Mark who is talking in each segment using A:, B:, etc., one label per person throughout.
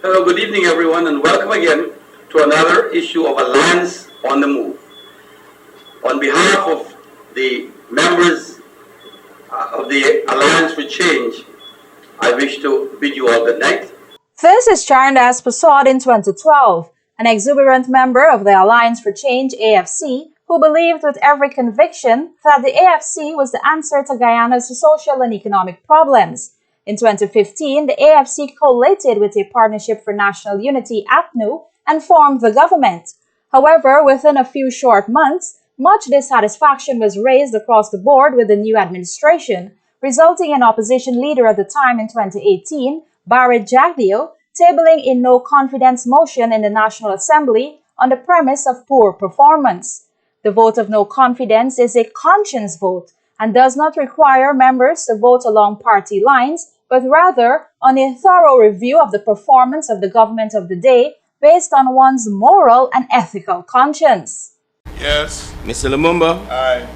A: Hello, good evening, everyone, and welcome again to another issue of Alliance on the Move. On behalf of the members of the Alliance for Change, I wish to bid you all good night.
B: This is CHARRANDASS PERSAUD in 2012, an exuberant member of the Alliance for Change AFC who believed with every conviction that the AFC was the answer to Guyana's social and economic problems. In 2015, the AFC collated with a Partnership for National Unity APNU and formed the government. However, within a few short months, much dissatisfaction was raised across the board with the new administration, resulting in opposition leader at the time in 2018, Barret Jagdeo, tabling a no-confidence motion in the National Assembly on the premise of poor performance. The vote of no confidence is a conscience vote and does not require members to vote along party lines, but rather on a thorough review of the performance of the government of the day based on one's moral and ethical conscience.
C: Yes.
D: Mr. Lumumba.
C: Aye.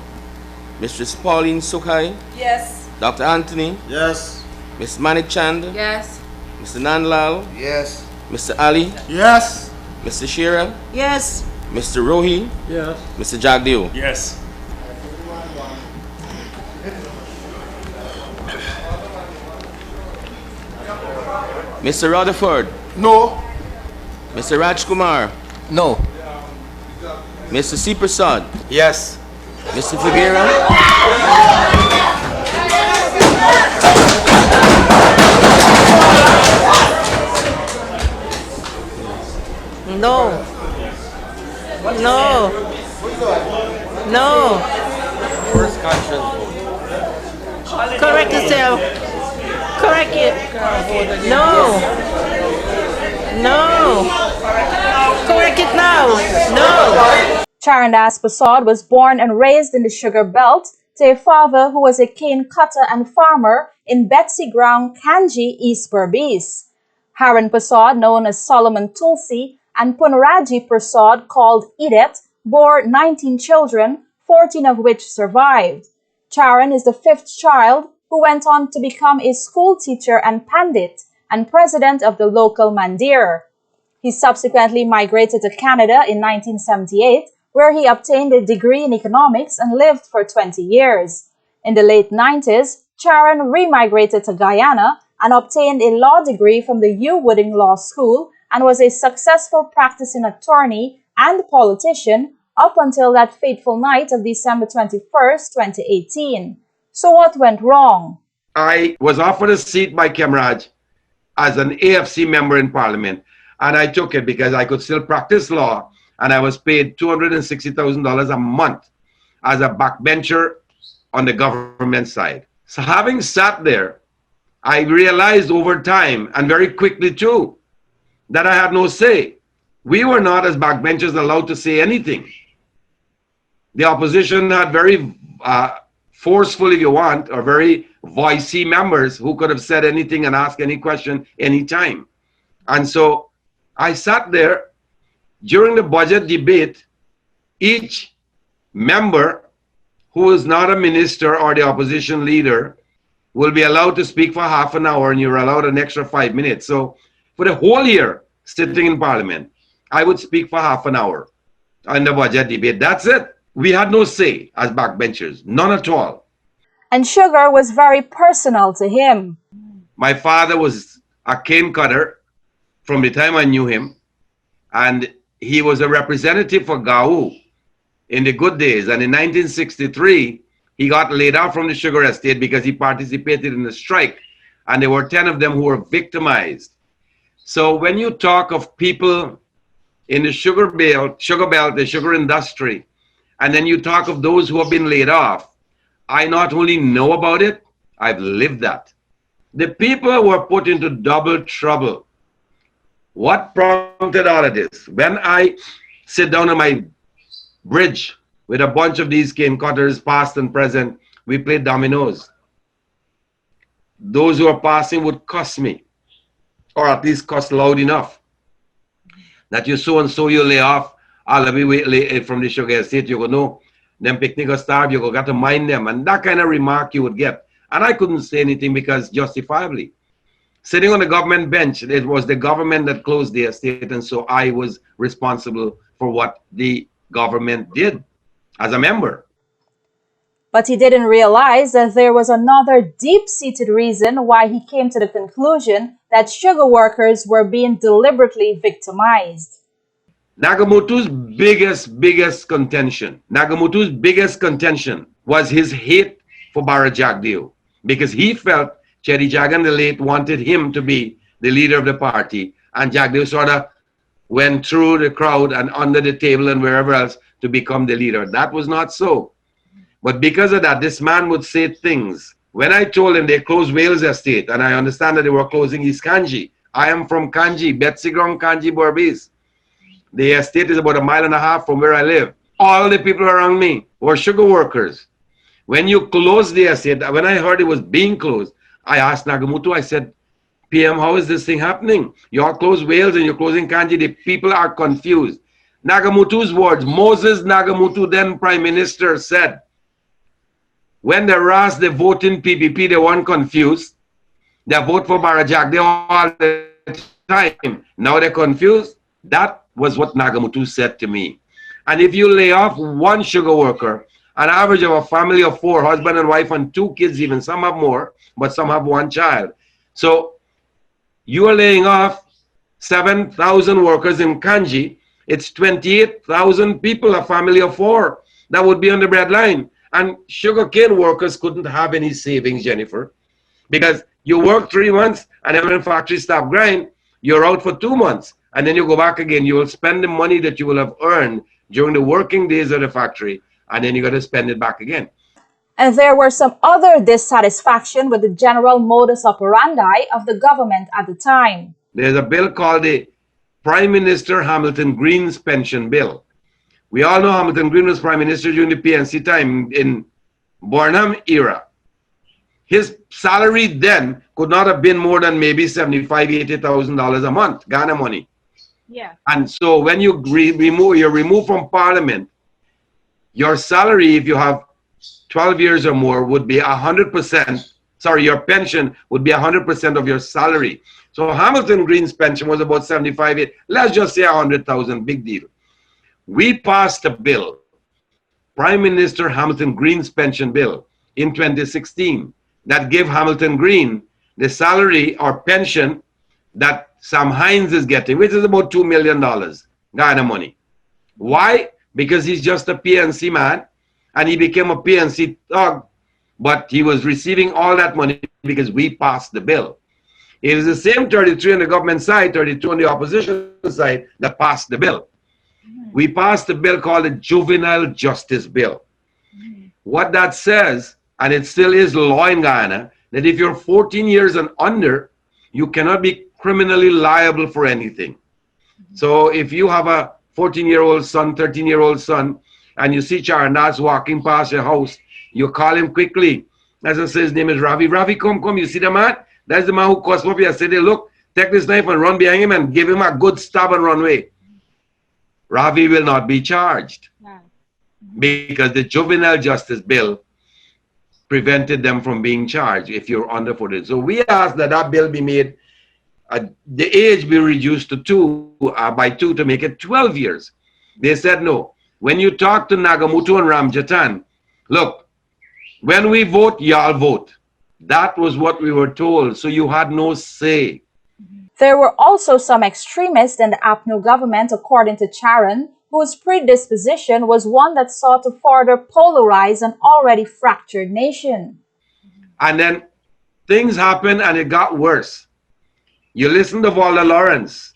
D: Mistress Pauline Sukai.
E: Yes.
D: Dr. Anthony.
C: Yes.
D: Ms. Manik Chand.
E: Yes.
D: Mr. Nandlal.
C: Yes.
D: Mr. Ali.
C: Yes.
D: Mr. Shira.
E: Yes.
D: Mr. Rohi.
C: Yes.
D: Mr. Jagdeo.
C: Yes.
D: Mr. Rutherford.
C: No.
D: Mr. Rajkumar.
C: No.
D: Mr. C. Prasad.
C: Yes.
D: Mr. Figuera.
E: No. No. No.
D: First conscience.
E: Correct yourself. Correct it. No. No. Correct it now. No.
B: CHARRANDASS PERSAUD was born and raised in the Sugar Belt to a father who was a cane cutter and farmer in Betsy Ground, Kanji, East Berbice. Charran PERSAUD, known as Solomon Tulsi, and Punraji PERSAUD, called Idet, bore 19 children, 14 of which survived. Charran is the fifth child who went on to become a school teacher and pandit and president of the local Mandir. He subsequently migrated to Canada in 1978, where he obtained a degree in economics and lived for 20 years. In the late 90s, Charran remigrated to Guyana and obtained a law degree from the U Wooding Law School and was a successful practicing attorney and politician up until that fateful night of December 21st, 2018. So what went wrong?
F: I was offered a seat by Kemraj as an AFC member in Parliament, and I took it because I could still practice law, and I was paid $260,000 a month as a backbencher on the government side. So having sat there, I realized over time, and very quickly too, that I had no say. We were not, as backbenchers, allowed to say anything. The opposition had very forceful, if you want, or very voicey members who could have said anything and asked any question anytime. And so I sat there during the budget debate. Each member who is not a minister or the opposition leader will be allowed to speak for half an hour, and you're allowed an extra 5 minutes. So for the whole year sitting in Parliament, I would speak for half an hour on the budget debate. That's it. We had no say as backbenchers, none at all.
B: And sugar was very personal to him.
F: My father was a cane cutter from the time I knew him, and he was a representative for Gao in the good days. And in 1963, he got laid off from the sugar estate because he participated in the strike, and there were 10 of them who were victimized. So when you talk of people in the sugar belt, the sugar industry, and then you talk of those who have been laid off, I not only know about it, I've lived that. The people were put into double trouble. What prompted all of this? When I sit down on my bridge with a bunch of these cane cutters, past and present, we played dominoes. Those who are passing would cuss me, or at least cuss loud enough. That you so and so you lay off, I'll be wait from the sugar estate, you go, no, them picnic or starve, you go got to mind them. And that kind of remark you would get. And I couldn't say anything because justifiably. sitting on the government bench. It was the government that closed the estate, and so I was responsible for what the government did as a member.
B: But he didn't realize that there was another deep-seated reason why he came to the conclusion that sugar workers were being deliberately victimized.
F: Nagamutu's biggest contention was his hate for Bara Jagdeo, because he felt Cherry Jagan the late wanted him to be the leader of the party, and Jagdeo sort of went through the crowd and under the table and wherever else to become the leader. That was not so. But because of that, this man would say things. When I told him they closed Wales Estate, and I understand that they were closing East Kanji. I am from Kanji, Betsigrong, Kanji, Borbis. The estate is about 1.5 miles from where I live. All the people around me were sugar workers. When you close the estate, when I heard it was being closed, I asked Nagamutu, I said, PM, how is this thing happening? You all close Wales and you're closing Kanji. The people are confused. Nagamutu's words, Moses Nagamutu, then Prime Minister, said, when they asked the vote in PPP, they weren't confused. They vote for Bara Jagdeo all the time. Now they're confused. That was what Nagamutu said to me. And if you lay off one sugar worker, an average of a family of 4, husband and wife and 2 kids even, some have more, but some have 1 child. So you are laying off 7,000 workers in Kanji. It's 28,000 people, a family of 4, that would be on the breadline. And sugarcane workers couldn't have any savings, Jennifer, because you work 3 months and then when the factory stop grind, you're out for 2 months. And then you go back again. You will spend the money that you will have earned during the working days of the factory, and then you got to spend it back again.
B: And there were some other dissatisfaction with the general modus operandi of the government at the time.
F: There's a bill called the Prime Minister Hamilton Green's Pension Bill. We all know Hamilton Green was Prime Minister during the PNC time in Burnham era. His salary then could not have been more than maybe $75,000, $80,000 a month, Ghana money.
B: Yeah.
F: And so when you're removed from Parliament, your salary, if you have 12 years or more, would be 100%. Sorry, your pension would be 100% of your salary. So Hamilton Green's pension was about 75, let's just say 100,000, big deal. We passed a bill, Prime Minister Hamilton Green's pension bill in 2016, that gave Hamilton Green the salary or pension that Sam Hines is getting, which is about $2 million Ghana money. Why? Because he's just a PNC man and he became a PNC thug, but he was receiving all that money because we passed the bill. It is the same 33 on the government side, 32 on the opposition side that passed the bill. We passed a bill called the Juvenile Justice Bill. What that says, and it still is law in Guyana, that if you're 14 years and under, you cannot be criminally liable for anything. So if you have a 14-year-old son, 13-year-old son, and you see CHARRANDASS walking past your house, you call him quickly. As I say, his name is Ravi. Ravi, come, you see the man? That's the man who cussed up here. I said, look, take this knife and run behind him and give him a good stab and run away. Ravi will not be charged because the Juvenile Justice Bill prevented them from being charged if you're under 14. So we asked that that bill be made, the age be reduced to 2 to make it 12 years. They said no. When you talk to Nagamutu and Ramjatan, look, when we vote, y'all vote. That was what we were told. So you had no say.
B: There were also some extremists in the APNU government, according to Charran, whose predisposition was one that sought to further polarize an already fractured nation.
F: And then things happened and it got worse. You listen to Valda Lawrence.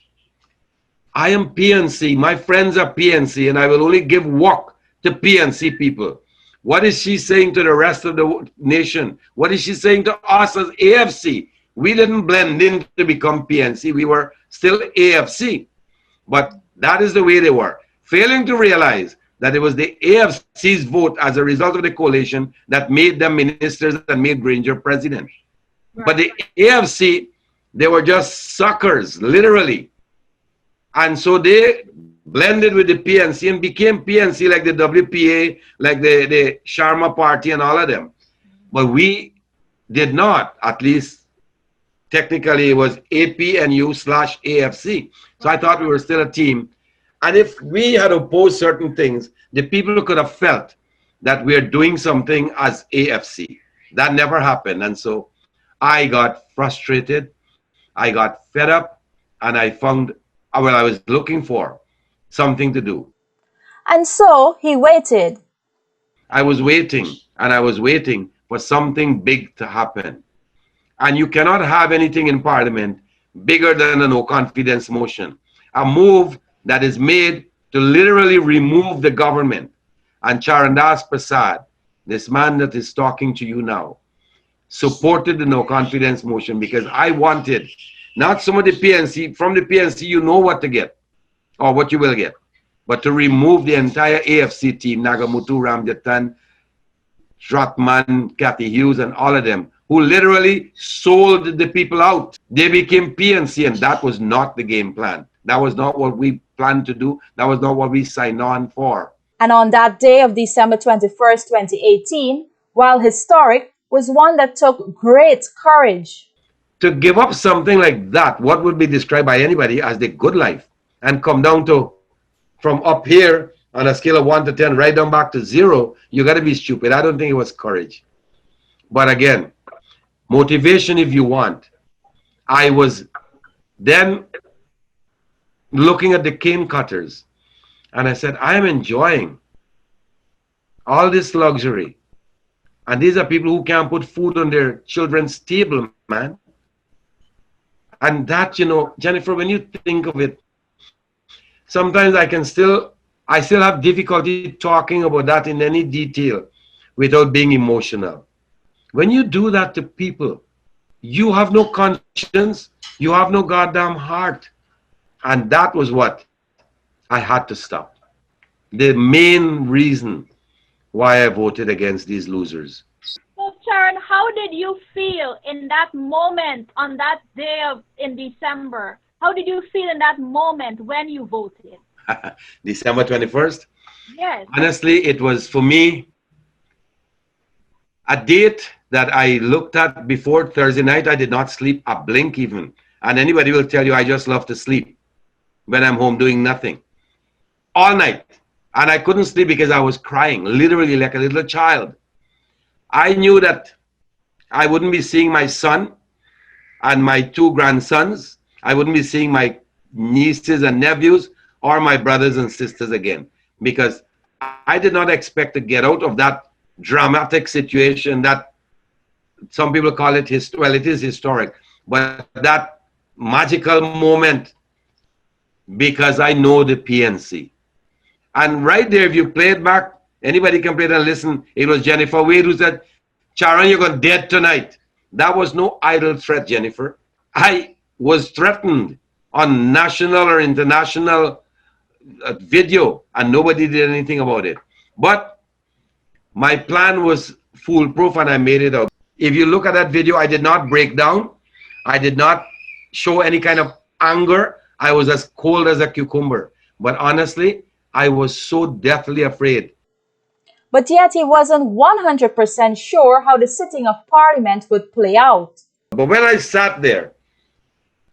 F: I am PNC, my friends are PNC, and I will only give work to PNC people. What is she saying to the rest of the nation? What is she saying to us as AFC? We didn't blend in to become PNC. We were still AFC. But that is the way they were. Failing to realize that it was the AFC's vote as a result of the coalition that made them ministers and made Granger president. Right. But the AFC, they were just suckers, literally. And so they blended with the PNC and became PNC like the WPA, like the Sharma party and all of them. But we did not, at least technically it was APNU/AFC. So I thought we were still a team. And if we had opposed certain things, the people could have felt that we're doing something as AFC. That never happened. And so I got frustrated, I got fed up, and I found what I was looking for, something to do.
B: And so he waited.
F: I was waiting, and I was waiting for something big to happen. And you cannot have anything in Parliament bigger than a no confidence motion, a move that is made to literally remove the government. And CHARRANDASS PERSAUD, this man that is talking to you now, supported the no confidence motion because I wanted, not some of the PNC, from the PNC you know what to get, or what you will get, but to remove the entire AFC team, Nagamutu, Ramjatan, Stratman, Kathy Hughes, and all of them, who literally sold the people out. They became PNC, and that was not the game plan. That was not what we planned to do. That was not what we signed on for.
B: And on that day of December 21st, 2018, while historic, was one that took great courage.
F: To give up something like that, what would be described by anybody as the good life, and come down to, from up here on a scale of 1 to 10, right down back to 0, you got to be stupid. I don't think it was courage. But again, motivation if you want. I was then looking at the cane cutters, and I said, I am enjoying all this luxury. And these are people who can't put food on their children's table, man. And that, you know, Jennifer, when you think of it, sometimes I still have difficulty talking about that in any detail without being emotional. When you do that to people, you have no conscience, you have no goddamn heart. And that was what I had to stop. The main reason why I voted against these losers.
G: So, Charran, how did you feel in that moment on that day in December? How did you feel in that moment when you voted?
F: December 21st?
G: Yes.
F: Honestly, it was for me a date that I looked at before Thursday night. I did not sleep a blink even. And anybody will tell you I just love to sleep when I'm home doing nothing. All night. And I couldn't sleep because I was crying, literally like a little child. I knew that I wouldn't be seeing my son and my 2 grandsons. I wouldn't be seeing my nieces and nephews or my brothers and sisters again, because I did not expect to get out of that dramatic situation that some people call it, well, it is historic, but that magical moment, because I know the PNC. And right there, if you play it back, anybody can play it and listen. It was Jennifer Wade who said, Charran, you're going dead tonight. That was no idle threat, Jennifer. I was threatened on national or international video, and nobody did anything about it. But my plan was foolproof, and I made it out. If you look at that video, I did not break down. I did not show any kind of anger. I was as cold as a cucumber. But honestly, I was so deathly afraid.
B: But yet he wasn't 100% sure how the sitting of Parliament would play out.
F: But when I sat there,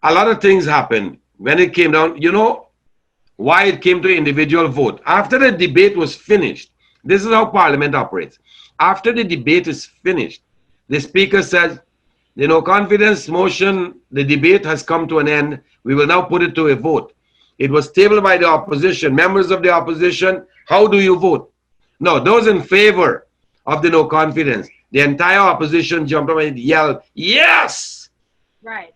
F: a lot of things happened. When it came down, you know why it came to individual vote. After the debate was finished, this is how Parliament operates. After the debate is finished, the Speaker says, the no confidence motion, the debate has come to an end. We will now put it to a vote. It was tabled by the opposition. Members of the opposition, how do you vote? No, those in favor of the no confidence, the entire opposition jumped up and yelled, yes!
G: Right.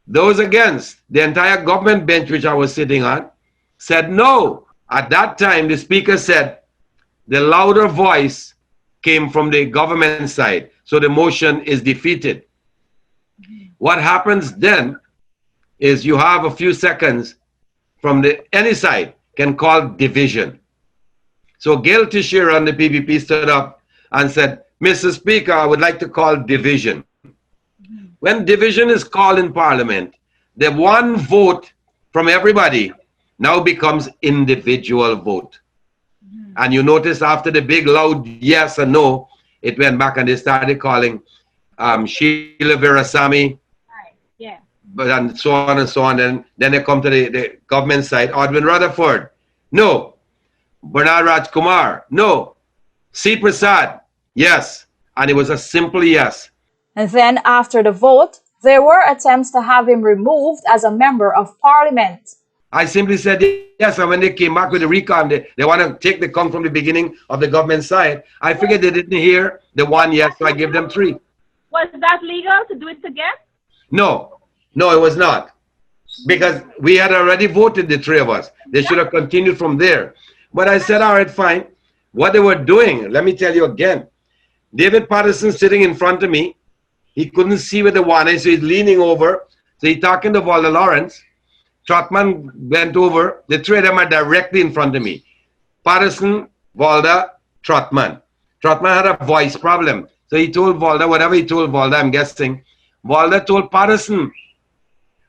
F: Those against, the entire government bench which I was sitting on, said no. At that time, the Speaker said the louder voice came from the government side, so the motion is defeated. What happens then is you have a few seconds from any side can call division. So Gail Teixeira on the PPP stood up and said, Mr. Speaker, I would like to call division. When division is called in Parliament, the one vote from everybody now becomes individual vote. And you notice after the big loud yes and no, it went back and they started calling Sheila Verasamy, but and so on and so on. And then they come to the government side. Odwin Rutherford, no. Bernard Rajkumar, no. C. Prasad, yes. And it was a simple yes.
B: And then after the vote, there were attempts to have him removed as a member of parliament.
F: I simply said yes, and when they came back with the recon, they want to take the count from the beginning of the government side. I figured they didn't hear the one yes, so I gave them 3.
G: Was that legal to do it again?
F: No, it was not. Because we had already voted, the 3 of us. They should have continued from there. But I said, all right, fine. What they were doing, let me tell you again. David Patterson sitting in front of me. He couldn't see with the one eye, so he's leaning over. So he's talking to Walter Lawrence. Trotman went over. The 3 of them are directly in front of me. Patterson, Walter, Trotman. Trotman had a voice problem. So he told Walter, whatever he told Walter, I'm guessing. Walter told Patterson.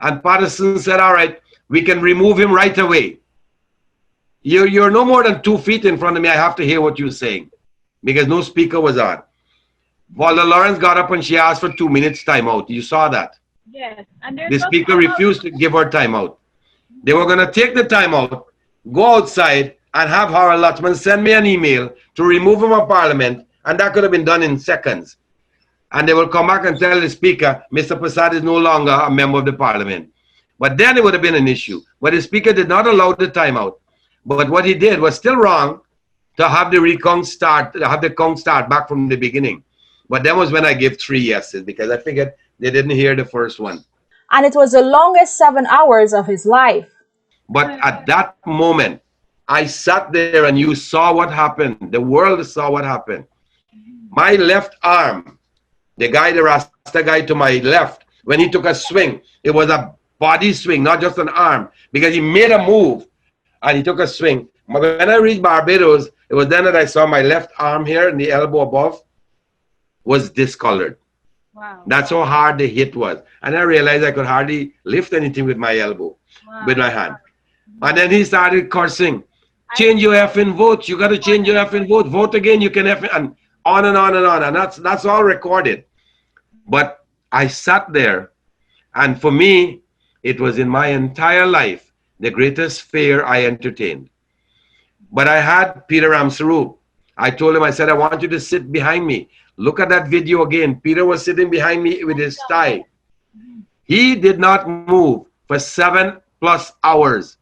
F: And Patterson said, all right, we can remove him right away. You're no more than 2 feet in front of me. I have to hear what you're saying. Because no speaker was on. Walter Lawrence got up and she asked for 2 minutes timeout. You saw that.
G: Yes. And there's
F: The
G: no
F: speaker
G: timeout.
F: refused to give her timeout. They were going to take the timeout, go outside, and have Harold Lutman send me an email to remove him from Parliament, and that could have been done in seconds. And they will come back and tell the speaker, Mr. Prasad is no longer a member of the Parliament. But then it would have been an issue. But the speaker did not allow the timeout. But what he did was still wrong to have the recount start, to have the count start back from the beginning. But that was when I gave 3 yeses, because I figured they didn't hear the first one.
B: And it was the longest 7 hours of his life.
F: But at that moment, I sat there and you saw what happened. The world saw what happened. My left arm, the Rasta guy to my left, when he took a swing, it was a body swing, not just an arm, because he made a move and he took a swing. But when I reached Barbados, it was then that I saw my left arm here and the elbow above was discolored.
G: Wow.
F: That's how hard the hit was. And I realized I could hardly lift anything with my elbow, with my hand. And then he started cursing. Change your effing vote. You got to change your effing vote. Vote again. You can effing, and on and on and on. And that's all recorded. But I sat there, and for me, it was in my entire life the greatest fear I entertained. But I had Peter Ramsaroop. I told him, I said, I want you to sit behind me. Look at that video again. Peter was sitting behind me with his tie. He did not move for 7+ hours.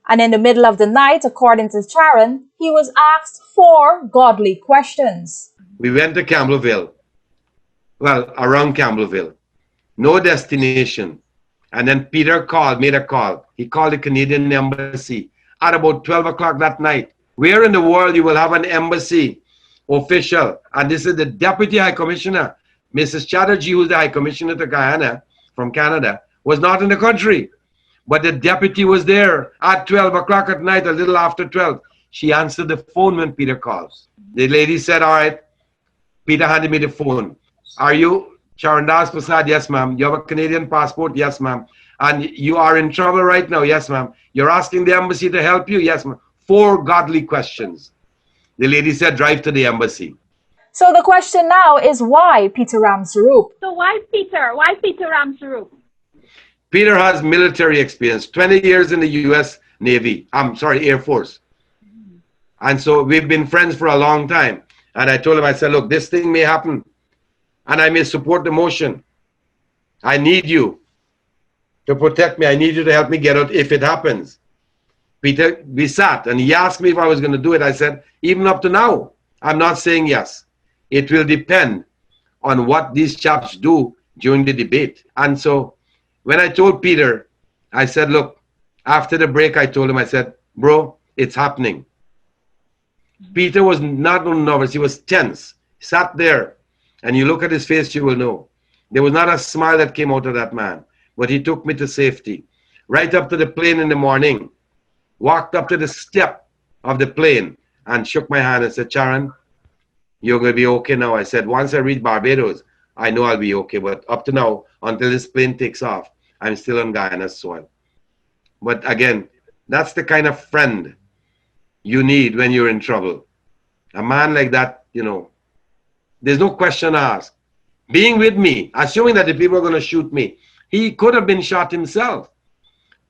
B: And in the middle of the night, according to Charran, he was asked 4 godly questions.
F: We went to Campbellville. Well, around Campbellville. No destination. And then Peter made a call. He called the Canadian Embassy at about 12 o'clock that night. Where in the world you will have an embassy official? And this is the Deputy High Commissioner. Mrs. Chatterjee, who's the High Commissioner to Guyana from Canada, was not in the country. But the deputy was there at 12 o'clock at night, a little after 12. She answered the phone when Peter called. The lady said, all right. Peter handed me the phone. Are you CHARRANDASS Prasad? Yes, ma'am. You have a Canadian passport? Yes, ma'am. And you are in trouble right now? Yes, ma'am. You're asking the embassy to help you? Yes, ma'am. 4 godly questions. The lady said, drive to the embassy.
B: So the question now is, why Peter Ramsaroop?
G: So why Peter? Why Peter Ramsaroop?
F: Peter has military experience, 20 years in the U.S. Navy. Air Force. And so we've been friends for a long time. And I told him, I said, look, this thing may happen. And I may support the motion. I need you to protect me. I need you to help me get out if it happens. Peter, we sat and he asked me if I was going to do it. I said, even up to now, I'm not saying yes. It will depend on what these chaps do during the debate. And so when I told Peter, I said, look, after the break, I told him, I said, bro, it's happening. Peter was not nervous. He was tense. He sat there. And you look at his face, you will know. There was not a smile that came out of that man. But he took me to safety. Right up to the plane in the morning. Walked up to the step of the plane and shook my hand and said, Charran, you're going to be okay now. I said, once I reach Barbados, I know I'll be okay. But up to now, until this plane takes off, I'm still on Guyana's soil. But again, that's the kind of friend you need when you're in trouble. A man like that, you know, there's no question asked. Being with me, assuming that the people are going to shoot me, He could have been shot himself.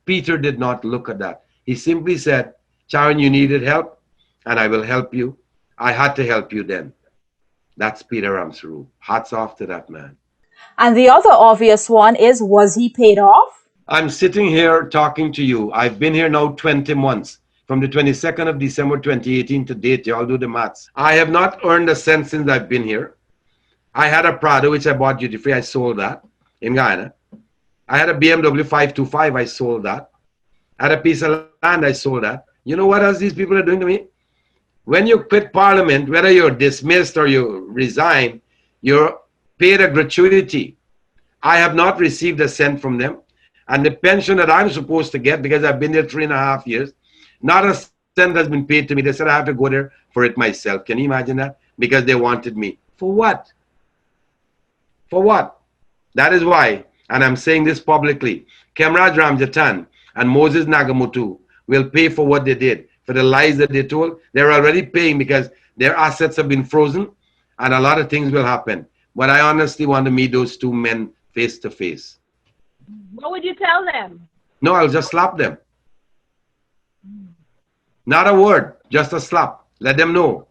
F: Peter did not look at that. He simply said, Charran, you needed help, and I will help you. I had to help you then. That's Peter Ramsaroo. Hats off to that man.
B: And the other obvious one is, was he paid off?
F: I'm sitting here talking to you. I've been here now 20 months. From the 22nd of December 2018 to date, y'all do the maths. I have not earned a cent since I've been here. I had a Prado, which I bought duty free. I sold that in Guyana. I had a BMW 525. I sold that. I had a piece of land. I sold that. You know what else these people are doing to me? When you quit Parliament, whether you're dismissed or you resign, you're paid a gratuity. I have not received a cent from them. And the pension that I'm supposed to get, because I've been there 3.5 years, not a cent has been paid to me. They said I have to go there for it myself. Can you imagine that? Because they wanted me. For what? For what? That is why, and I'm saying this publicly, Kemraj Ramjatan and Moses Nagamutu will pay for what they did, for the lies that they told. They're already paying because their assets have been frozen and a lot of things will happen. But I honestly want to meet those two men face to face.
G: What would you tell them?
F: No, I'll just slap them. Not a word, just a slap. Let them know.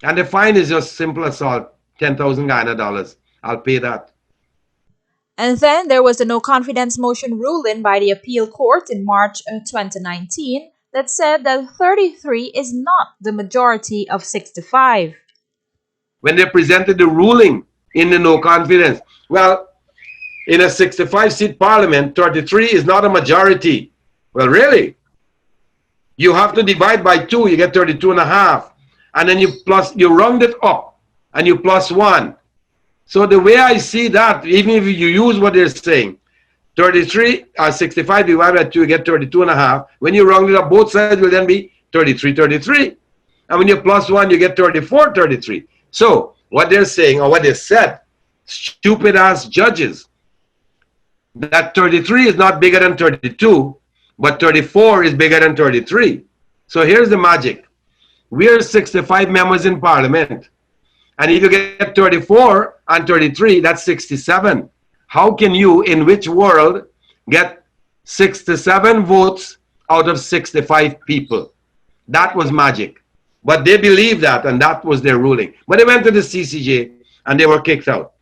F: And the fine is just simple assault, 10,000 Ghana dollars. I'll pay that.
B: And then there was the no confidence motion ruling by the appeal court in March 2019 that said that 33 is not the majority of 65.
F: When they presented the ruling in the no confidence, well, in a 65-seat parliament, 33 is not a majority. Well, really? You have to divide by 2, you get 32.5. And then you round it up and you plus 1. So the way I see that, even if you use what they're saying, 33 or 65 divided by 2, you get 32.5. When you round it up, both sides will then be 33. And when you plus 1, you get 34. So what they're saying, or what they said, stupid ass judges, that 33 is not bigger than 32, but 34 is bigger than 33. So here's the magic. We are 65 members in Parliament. And if you get 34 and 33, that's 67. How can you, in which world, get 67 votes out of 65 people? That was magic. But they believed that, and that was their ruling. But they went to the CCJ, and they were kicked out.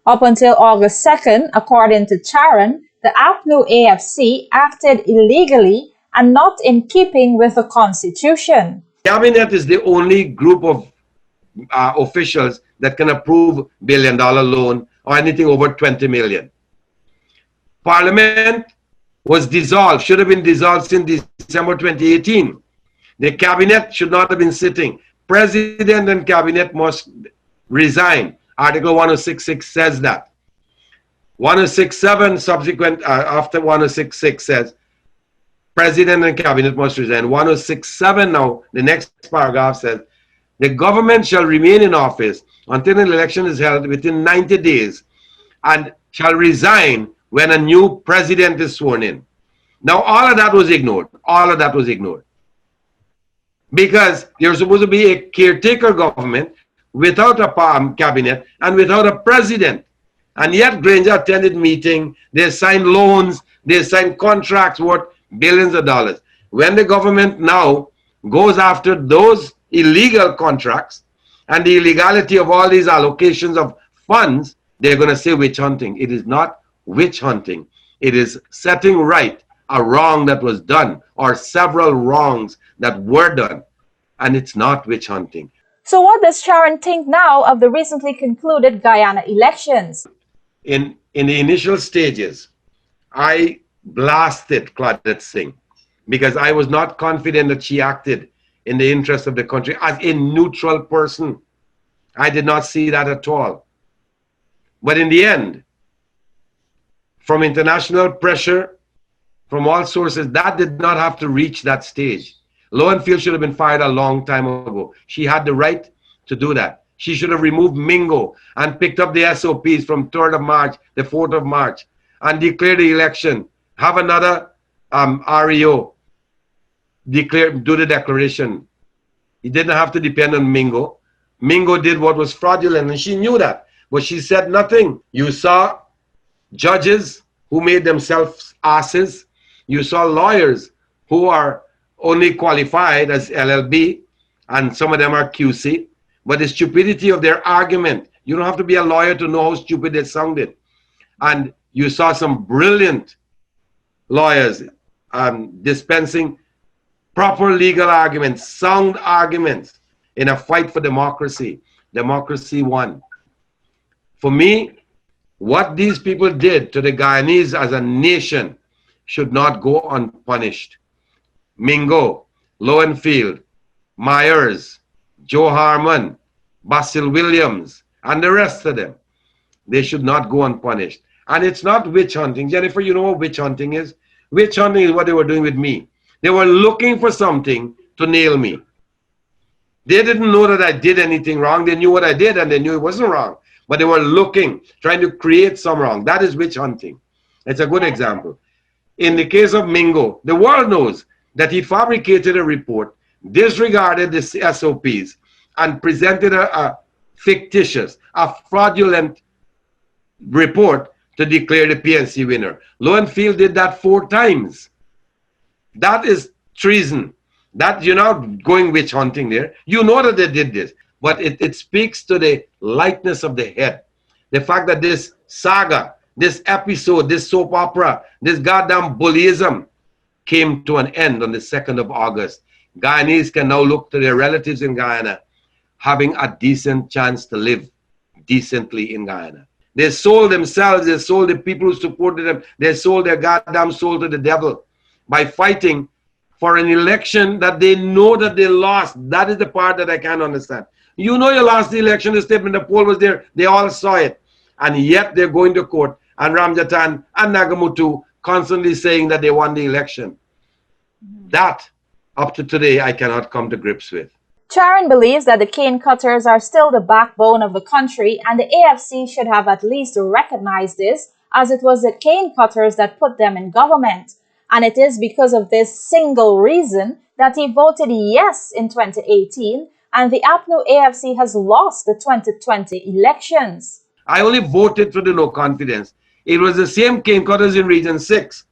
B: Up until August 2nd, according to Charran, the APNU AFC acted illegally and not in keeping with the Constitution.
F: Cabinet is the only group of officials that can approve $1 billion loan or anything over 20 million. Parliament was dissolved, should have been dissolved since December 2018. The cabinet should not have been sitting. President and cabinet must resign. Article 1066 says that. 1067 subsequent, after 1066 says, President and cabinet must resign. 1067 now, the next paragraph says, the government shall remain in office until an election is held within 90 days and shall resign when a new president is sworn in. Now, all of that was ignored. All of that was ignored. Because there's supposed to be a caretaker government without a cabinet and without a president. And yet Granger attended meeting, they signed loans, they signed contracts worth billions of dollars. When the government now goes after those illegal contracts and the illegality of all these allocations of funds, they're going to say witch hunting. It is not witch hunting. It is setting right a wrong that was done or several wrongs that were done. And it's not witch hunting.
B: So what does Charran think now of the recently concluded Guyana elections?
F: In the initial stages, I blasted Claudette Singh because I was not confident that she acted in the interest of the country as a neutral person. I did not see that at all. But in the end, from international pressure, from all sources, that did not have to reach that stage. Lowenfield should have been fired a long time ago. She had the right to do that. She should have removed Mingo and picked up the SOPs from 3rd of March, the 4th of March, and declare the election. Have another REO do the declaration. He didn't have to depend on Mingo. Mingo did what was fraudulent, and she knew that, but she said nothing. You saw judges who made themselves asses. You saw lawyers who are only qualified as LLB, and some of them are QC. But the stupidity of their argument, you don't have to be a lawyer to know how stupid they sounded. And you saw some brilliant lawyers dispensing proper legal arguments, sound arguments in a fight for democracy. Democracy won. For me, what these people did to the Guyanese as a nation should not go unpunished. Mingo, Lowenfield, Myers, Joe Harmon, Basil Williams, and the rest of them, they should not go unpunished. And it's not witch hunting. Jennifer, you know what witch hunting is? Witch hunting is what they were doing with me. They were looking for something to nail me. They didn't know that I did anything wrong. They knew what I did and they knew it wasn't wrong. But they were looking, trying to create some wrong. That is witch hunting. It's a good example. In the case of Mingo, the world knows that he fabricated a report, disregarded the SOPs, and presented a fictitious, a fraudulent report to declare the PNC winner. Lowenfield did that 4 times. That is treason. That you're not going witch hunting there. You know that they did this, but it speaks to the lightness of the head. The fact that this saga, this episode, this soap opera, this goddamn bullyism came to an end on the 2nd of August. Guyanese can now look to their relatives in Guyana having a decent chance to live decently in Guyana. They sold themselves, they sold the people who supported them, they sold their goddamn soul to the devil by fighting for an election that they know that they lost. That is the part that I can't understand. You know you lost the election, the statement, the poll was there, they all saw it. And yet they're going to court, and Ramjatan and Nagamutu constantly saying that they won the election. That, up to today, I cannot come to grips with.
B: Charran believes that the cane cutters are still the backbone of the country, and the AFC should have at least recognized this, as it was the cane cutters that put them in government. And it is because of this single reason that he voted yes in 2018, and the APNU AFC has lost the 2020 elections.
F: I only voted for the no confidence. It was the same cane cutters in Region 6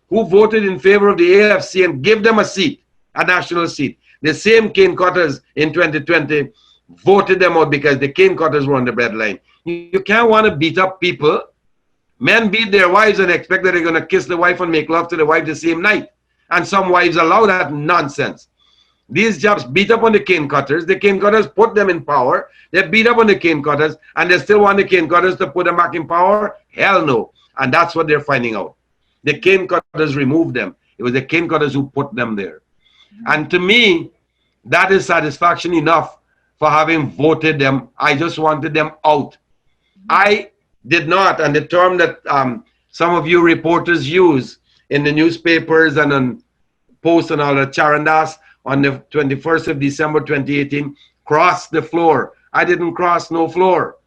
F: who voted in favor of the AFC and gave them a seat, a national seat. The same cane cutters in 2020 voted them out because the cane cutters were on the breadline. You can't want to beat up people. Men beat their wives and expect that they're going to kiss the wife and make love to the wife the same night. And some wives allow that nonsense. These jobs beat up on the cane cutters. The cane cutters put them in power. They beat up on the cane cutters, and they still want the cane cutters to put them back in power? Hell no. And that's what they're finding out. The cane cutters removed them. It was the cane cutters who put them there. And to me, that is satisfaction enough for having voted them. I just wanted them out. I did not, and the term that some of you reporters use in the newspapers and on posts and all that, CHARRANDASS, on the 21st of December 2018, cross the floor. I didn't cross no floor.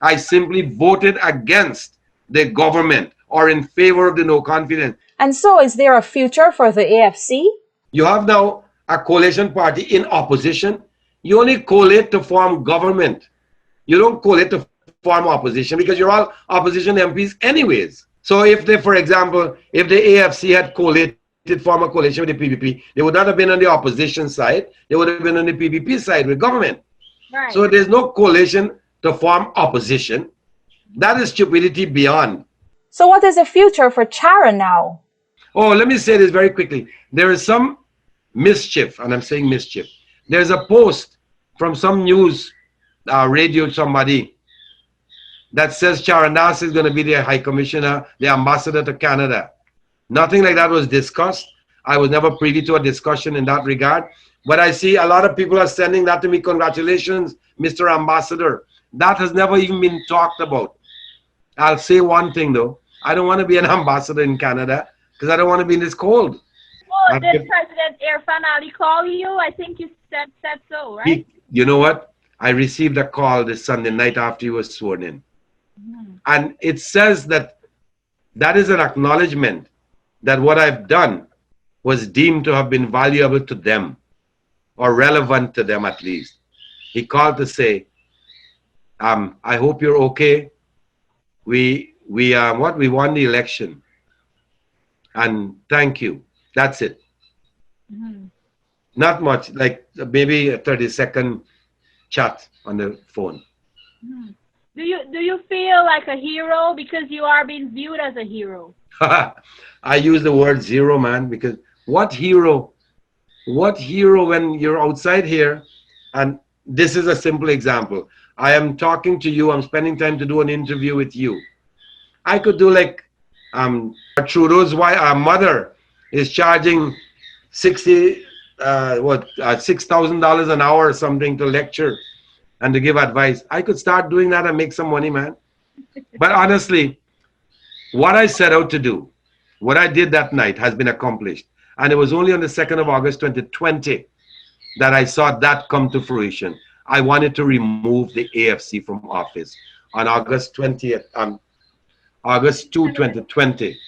F: I simply voted against the government or in favor of the no confidence.
B: And so is there a future for the AFC?
F: You have now a coalition party in opposition. You only collate to form government. You don't collate to form opposition because you're all opposition MPs anyways. So if they, for example, if the AFC had collated, form a coalition with the PPP, they would not have been on the opposition side. They would have been on the PPP side with government.
G: Right.
F: So there's no coalition to form opposition. That is stupidity beyond.
B: So what is the future for Charran now?
F: Oh, let me say this very quickly. There is some mischief, and I'm saying mischief. There's a post from some news radio somebody that says CHARRANDASS is going to be the High Commissioner, the ambassador to Canada. Nothing like that was discussed. I was never privy to a discussion in that regard. But I see a lot of people are sending that to me. Congratulations, Mr. Ambassador. That has never even been talked about. I'll say one thing though. I don't want to be an ambassador in Canada because I don't want to be in this cold.
G: Oh, did President Irfan Ali call you? I think you said so, right?
F: You know what? I received a call this Sunday night after he was sworn in. And it says that that is an acknowledgement that what I've done was deemed to have been valuable to them or relevant to them at least. He called to say, I hope you're okay. We we won the election. And thank you. That's it. Not much, like maybe a 30-second chat on the phone.
G: Do you feel like a hero because you are being viewed as a hero?
F: I use the word zero, man, because what hero when you're outside here? And this is a simple example. I am talking to you, I'm spending time to do an interview with you. I could do like Trudeau's mother is charging $6,000 an hour or something to lecture and to give advice. I could start doing that and make some money, man. But honestly, what I set out to do, what I did that night has been accomplished. And it was only on the 2nd of August 2020 that I saw that come to fruition. I wanted to remove the AFC from office. On August 20th, August 2, 2020,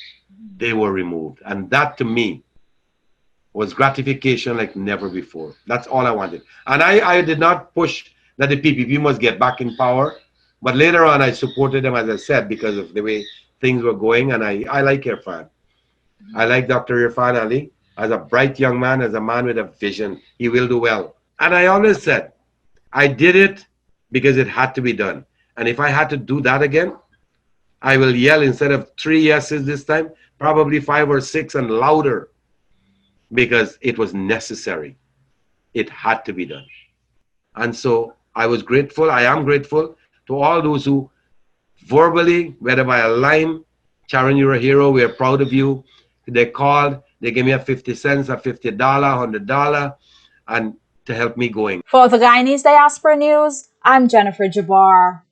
F: they were removed. And that to me was gratification like never before. That's all I wanted. And I did not push that the PPP must get back in power. But later on, I supported them, as I said, because of the way things were going. And I like Irfan. I like Dr. Irfan Ali as a bright young man, as a man with a vision. He will do well. And I always said, I did it because it had to be done. And if I had to do that again, I will yell instead of 3 yeses this time, probably 5 or 6 and louder, because it was necessary. It had to be done. And so I was grateful. I am grateful to all those who verbally, whether by a line, Charran, you're a hero, we are proud of you. They called, they gave me a 50 cents, a $50, $100, and to help me going.
B: For the Guyanese Diaspora News, I'm Jennifer Jabbar.